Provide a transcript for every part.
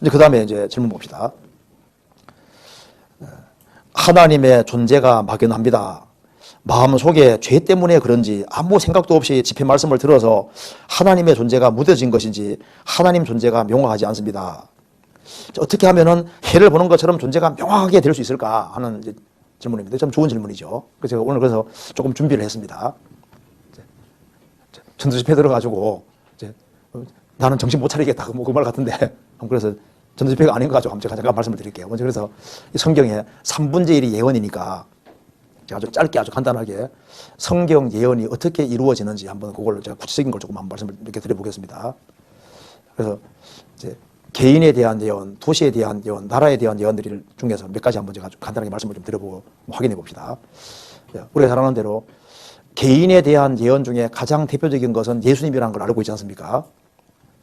이제 그 다음에 이제 질문 봅시다. 하나님의 존재가 막연합니다. 마음속에 죄 때문에 그런지 아무 생각도 없이 집회 말씀을 들어서 하나님의 존재가 무뎌진 것인지 하나님 존재가 명확하지 않습니다. 어떻게 하면은 해를 보는 것처럼 존재가 명확하게 될 수 있을까 하는 이제 질문입니다. 참 좋은 질문이죠. 그래서 제가 오늘 그래서 조금 준비를 했습니다. 전도 집회 들어가지고 이제 나는 정신 못 차리겠다 뭐 그 말 같은데 그래서 전도 집회가 아닌 것 가지고 제가 잠깐 말씀을 드릴게요. 먼저 그래서 이 성경에 3분의 1이 예언이니까 제가 아주 짧게 아주 간단하게 성경 예언이 어떻게 이루어지는지 한번 그걸 제가 구체적인 걸 조금 한번 말씀을 이렇게 드려보겠습니다. 그래서 이제 개인에 대한 예언, 도시에 대한 예언, 나라에 대한 예언들 중에서 몇 가지 한번 제가 간단하게 말씀을 좀 드려보고 확인해 봅시다. 우리가 잘 아는 대로 개인에 대한 예언 중에 가장 대표적인 것은 예수님이라는 걸 알고 있지 않습니까?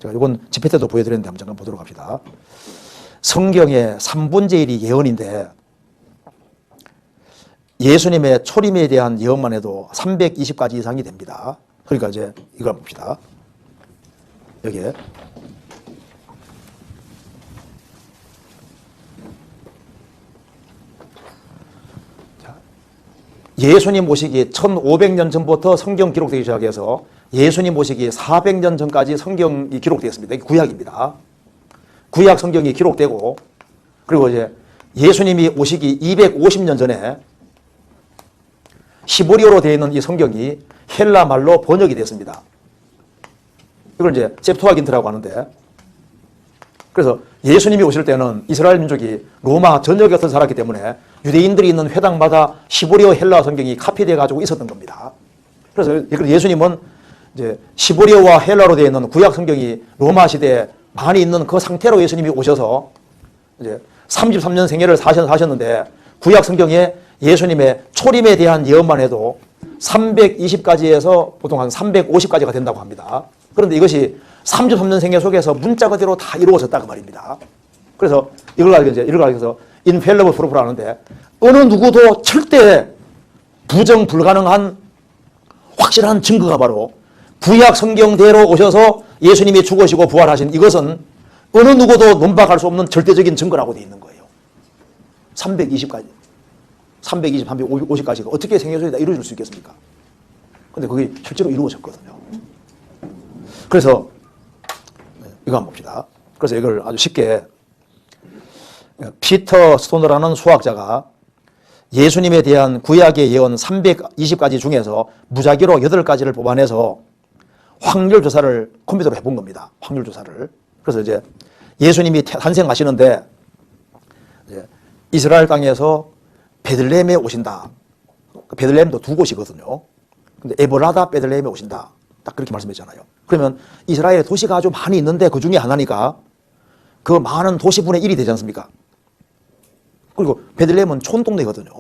제가 이건 집회 때도 보여드렸는데 한번 잠깐 보도록 합시다. 성경의 3분의 1이 예언인데 예수님의 초림에 대한 예언만 해도 320가지 이상이 됩니다. 그러니까 이제 이걸 봅시다. 여기에 예수님 오시기 1500년 전부터 성경 기록되기 시작해서 예수님 오시기 400년 전까지 성경이 기록되었습니다. 이게 구약입니다. 구약 성경이 기록되고 그리고 이제 예수님이 오시기 250년 전에 히브리어로 되어 있는 이 성경이 헬라 말로 번역이 됐습니다. 이걸 이제 셉투아긴트라고 하는데 그래서 예수님이 오실 때는 이스라엘 민족이 로마 전역에서 살았기 때문에 유대인들이 있는 회당마다 히브리어 헬라 성경이 카피돼 가지고 있었던 겁니다. 그래서 예수님은 이제 히브리어와 헬라로 되어 있는 구약 성경이 로마 시대에 많이 있는 그 상태로 예수님이 오셔서 이제 33년 생애를 사셨는데 구약 성경에 예수님의 초림에 대한 예언만 해도 320가지에서 보통 한 350가지가 된다고 합니다. 그런데 이것이 33년 생애 속에서 문자 그대로 다 이루어졌다고 말입니다. 그래서 이걸 가지고 infallible proof를 하는데 어느 누구도 절대 부정 불가능한 확실한 증거가 바로 구약 성경대로 오셔서 예수님이 죽으시고 부활하신 이것은 어느 누구도 논박할 수 없는 절대적인 증거라고 되어 있는 거예요. 320가지. 320, 350까지가 어떻게 생애 속에 다 이루어질 수 있겠습니까? 근데 그게 실제로 이루어졌거든요. 그래서 이거 한번 봅시다. 그래서 이걸 아주 쉽게 피터 스토너라는 수학자가 예수님에 대한 구약의 예언 320가지 중에서 무작위로 8가지를 뽑아내서 확률 조사를 컴퓨터로 해본 겁니다. 확률 조사를. 그래서 이제 예수님이 탄생하시는데 이제 이스라엘 땅에서 베들레헴에 오신다. 베들레헴도 두 곳이거든요. 근데 에브라다 베들레헴에 오신다. 딱 그렇게 말씀했잖아요. 그러면 이스라엘에 도시가 아주 많이 있는데 그 중에 하나니까 그 많은 도시분의 1이 되지 않습니까? 그리고 베들레헴은 촌동네거든요.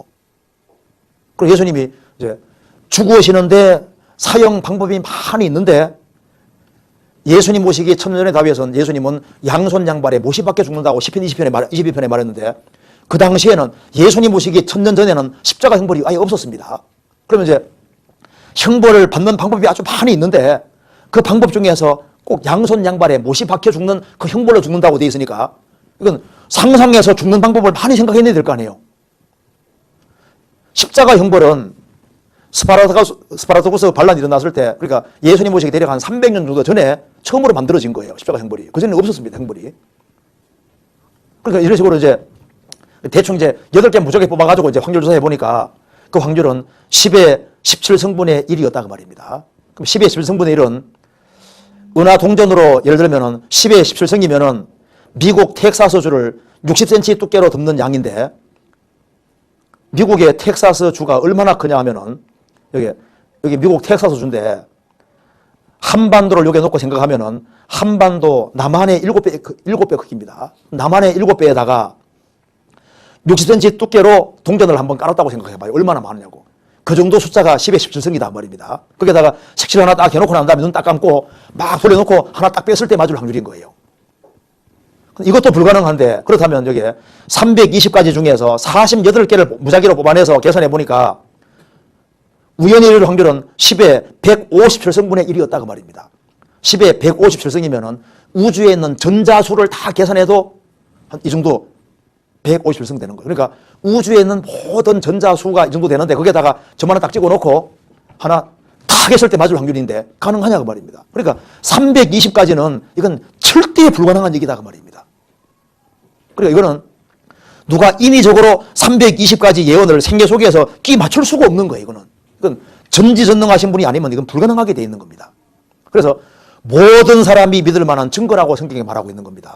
그리고 예수님이 이제 죽으시는데 사형 방법이 많이 있는데 예수님 모시기 천년의 다윗에서는 예수님은 양손 양발에 못이 박혀 죽는다고 시편 22편에 말했는데 그 당시에는 예수님 모시기 천년 전에는 십자가 형벌이 아예 없었습니다. 그러면 이제 형벌을 받는 방법이 아주 많이 있는데 그 방법 중에서 꼭 양손 양발에 못이 박혀 죽는 그 형벌로 죽는다고 되어 있으니까 이건 상상해서 죽는 방법을 많이 생각해내야 될 거 아니에요. 십자가 형벌은 스파르타쿠스 반란이 일어났을 때 그러니까 예수님 모시기 대략 한 300년 정도 전에 처음으로 만들어진 거예요. 십자가 형벌이. 그전에는 없었습니다. 형벌이. 그러니까 이런 식으로 이제 대충 이제 8개 무적에 뽑아가지고 이제 확률 조사해 보니까 그 확률은 10의 17성분의 1이었다고 말입니다. 그럼 10의 17성분의 1은 은하 동전으로 예를 들면은 10의 17성이면은 미국 텍사스주를 60cm 두께로 덮는 양인데 미국의 텍사스주가 얼마나 크냐 하면은 여기 미국 텍사스주인데 한반도를 여기 놓고 생각하면은 한반도 남한의 7배 크기입니다. 남한의 7배에다가 60cm 두께로 동전을 한번 깔았다고 생각해봐요. 얼마나 많으냐고. 그 정도 숫자가 10의 17성이다 말입니다. 거기다가 색칠 하나 딱 해놓고 난 다음에 눈 딱 감고 막 돌려놓고 하나 딱 뺐을 때 맞을 확률인 거예요. 이것도 불가능한데 그렇다면 여기 320가지 중에서 48개를 무작위로 뽑아내서 계산해 보니까 우연히 이룰 확률은 10의 157성분의 1이었다고 말입니다. 10의 157성이면은 우주에 있는 전자수를 다 계산해도 한 이 정도 151성 되는 거예요. 그러니까 우주에 있는 모든 전자수가 이 정도 되는데 거기에다가 점 하나 딱 찍어놓고 하나 탁 했을 때 맞을 확률인데 가능하냐고 말입니다. 그러니까 320까지는 이건 절대 불가능한 얘기다 그 말입니다. 그러니까 이거는 누가 인위적으로 320까지 예언을 생애 속에서 끼 맞출 수가 없는 거예요. 이건 전지전능하신 분이 아니면 이건 불가능하게 돼 있는 겁니다. 그래서 모든 사람이 믿을 만한 증거라고 성경이 말하고 있는 겁니다.